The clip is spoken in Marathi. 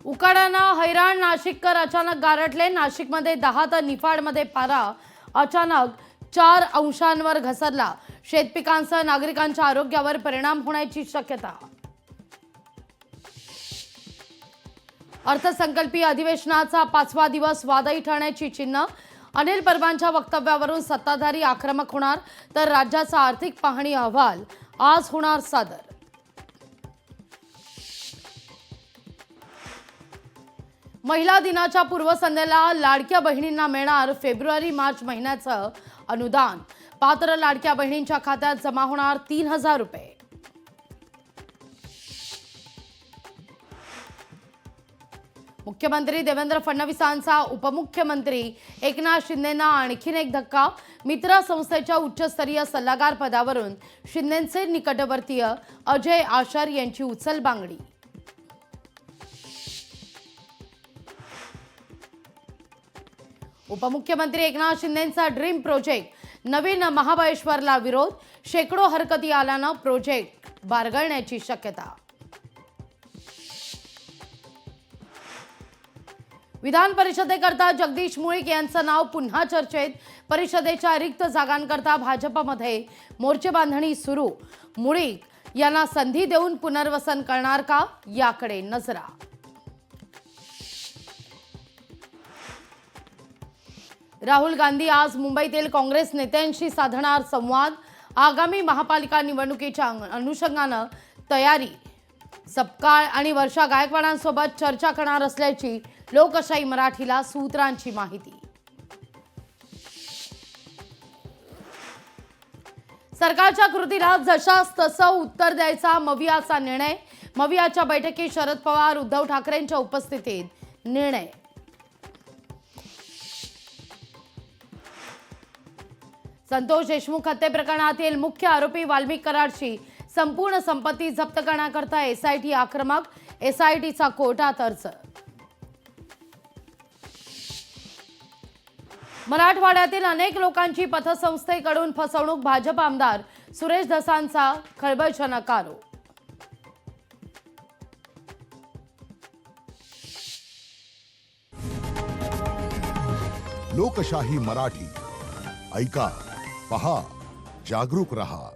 उकाड्यानं हैराण नाशिककर अचानक गारठले। नाशिकमध्ये 10 तर निफाडमध्ये पारा अचानक 4 अंशांवर घसरला। शेतपिकांसह नागरिकांच्या आरोग्यावर परिणाम होण्याची शक्यता। अर्थसंकल्पीय अधिवेशनाचा 5वा दिवस वादळी ठरण्याची चिन्ह। अनिल परबांच्या वक्तव्यावरून सत्ताधारी आक्रमक होणार, तर राज्याचा आर्थिक पाहणी अहवाल आज होणार सादर। महिला दिनाच्या पूर्वसंध्येला लाडक्या बहिणींना मिळणार फेब्रुवारी-मार्च महिन्याचं अनुदान। पात्र लाडक्या बहिणींच्या खात्यात जमा होणार 3000 रुपये। मुख्यमंत्री देवेंद्र फडणवीसांचा उपमुख्यमंत्री एकनाथ शिंदेंना आणखीन एक धक्का। मित्र संस्थेच्या उच्चस्तरीय सल्लागार पदावरून शिंदेंचे निकटवर्तीय अजय आशर यांची उचलबांगडी। उपमुख्यमंत्री एकनाथ शिंदेंचा ड्रीम प्रोजेक्ट नवीन महाबळेश्वरला विरोध। शेकडो हरकती आल्यानं प्रोजेक्ट बारगळण्याची शक्यता। विधान परिषदेकरता जगदीश मुळीक यांचं नाव पुन्हा चर्चेत। परिषदेच्या रिक्त जागांकरता भाजपमध्ये मोर्चे बांधणी सुरू। मुळीक यांना संधी देऊन पुनर्वसन करणार का, याकडे नजरा। राहुल गांधी आज मुंबईतील काँग्रेस नेत्यांशी साधणार संवाद। आगामी महापालिका निवडणुकीच्या अनुषंगानं तयारी। सपकाळ आणि वर्षा गायकवाडांसोबत चर्चा करणार असल्याची लोकशाही मराठीला सूत्रांची माहिती। सरकारच्या कृतीला जशास तसं उत्तर द्यायचा मवियाचा निर्णय। मवियाच्या बैठकीत शरद पवार उद्धव ठाकरेंच्या उपस्थितीत निर्णय। संतोष देशमुख हत्ये प्रकरणातील मुख्य आरोपी वाल्मिक कराडची संपूर्ण संपत्ती जप्त करण्याकरता एसआयटी आक्रमक। एसआयटीचा कोर्टात अर्ज। मराठवाड्यातील अनेक लोकांची पतसंस्थेकडून फसवणूक। भाजप आमदार सुरेश धसांचा खळबळजनक आरोप। लोकशाही मराठी ऐका, पहा, जागरूक रहा।